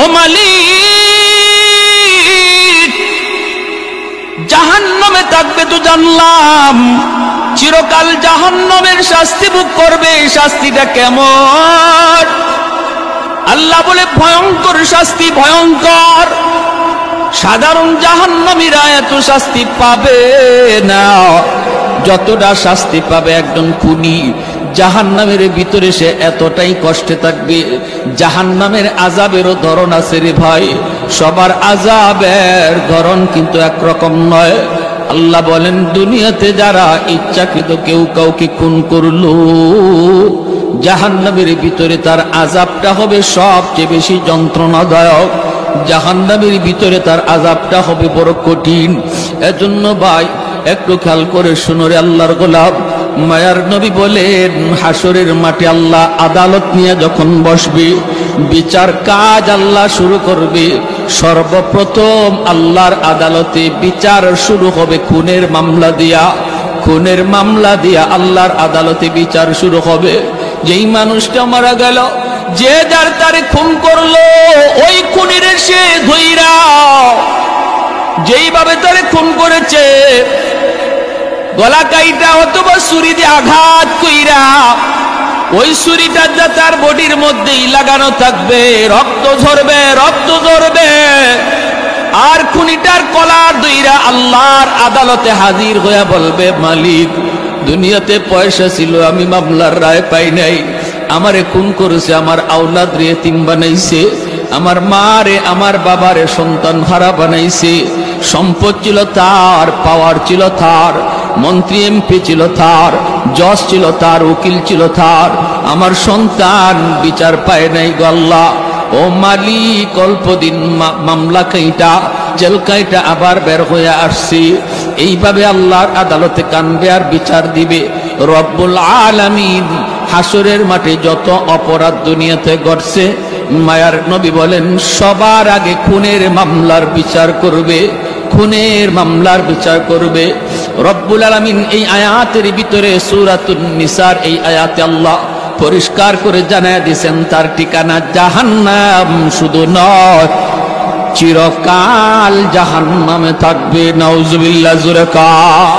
ও মালিক, জাহান্নামে থাকবে তো জানলাম, চিরকাল জাহান্নামের শাস্তি ভোগ করবে। শাস্তিটা কেমন? আল্লাহ বলে ভয়ঙ্কর শাস্তি, ভয়ঙ্কর। সাধারণ জাহান্নামীরা এত শাস্তি পাবে না যতটা শাস্তি পাবে একজন খুনি। জাহান্নামের ভিতরে সে এতটাই কষ্টে থাকবে। জাহান্নামের আযাবেরও ধরন আছে রে ভাই, সবার আযাবের ধরন কিন্তু একরকম নয়। আল্লাহ বলেন, দুনিয়াতে যারা ইচ্ছাকৃত কেউ কাউকে খুন করলো, জাহান্নামের ভিতরে তার আযাবটা হবে সবচেয়ে বেশি যন্ত্রণাদায়ক। জাহান্নামের ভিতরে তার আযাবটা হবে বড় কঠিন। এজন্য ভাই একটু খেয়াল করে শুনো রে আল্লাহর গোলাম। মায়ার নবী বলেন, হাসরের মাঠে আল্লাহ আদালত নিয়ে যখন বসবে, বিচার কাজ আল্লাহ শুরু করবে, সর্বপ্রথম আল্লাহর আদালতে বিচার শুরু হবে খুনের মামলা দিয়া। খুনের মামলা দিয়া আল্লাহর আদালতে বিচার শুরু হবে। যেই মানুষটা মারা গেল, যে যার তারে খুন করলো, ওই খুনির সে ধইরা যেইভাবে তারে খুন করেছে, গলা কাইটা অথবা ছুরি দিয়ে আঘাত কইরা ওই ছুরিটা যা তার বডির মধ্যেই লাগানো থাকবে, রক্ত ঝরবে, রক্ত ঝরবে। আর খুনিটার কলার ধইরা আল্লাহর আদালতে হাজির হয়ে বলবে, মালিক, দুনিয়াতে পয়সা ছিল, আমি মামলার রায় পাই নাই, আমারে খুন করেছে, আমার আওলাদ রে এতিম বানাইছে, আমার মা রে আমার বাবারে সন্তান হারা বানাইছে। সম্পদ ছিল তার, পাওয়ার ছিল তার, মন্ত্রী এমপি ছিল তার, জজ ছিল তার, উকিল ছিল তার, আমার সন্তান বিচার পায় নাই গো আল্লাহ। ও মালিক, অল্প দিন মামলা কাইটা, জেল কাইটা আবার বের হয়ে আসছি। এইভাবে আল্লাহর আদালতে কানবে আর বিচার দিবে। রব্বুল আলামিন হাসরের মাঠে যত অপরাধ দুনিয়াতে ঘটছে, মায়ার নবী বলেন, সবার আগে খুনের মামলার বিচার করবে, খুনের মামলার বিচার করবে। রব্বুল আলামিন এই আয়াতের ভিতরে সূরাতুন নিসার এই আয়াতে আল্লাহ পরিষ্কার করে জানায় দিয়েছেন, তার ঠিকানা জাহান্নাম শুধু নয়, চিরকাল জাহান্নামে থাকবে। নাউজুবিল্লাহ, জোরে কার।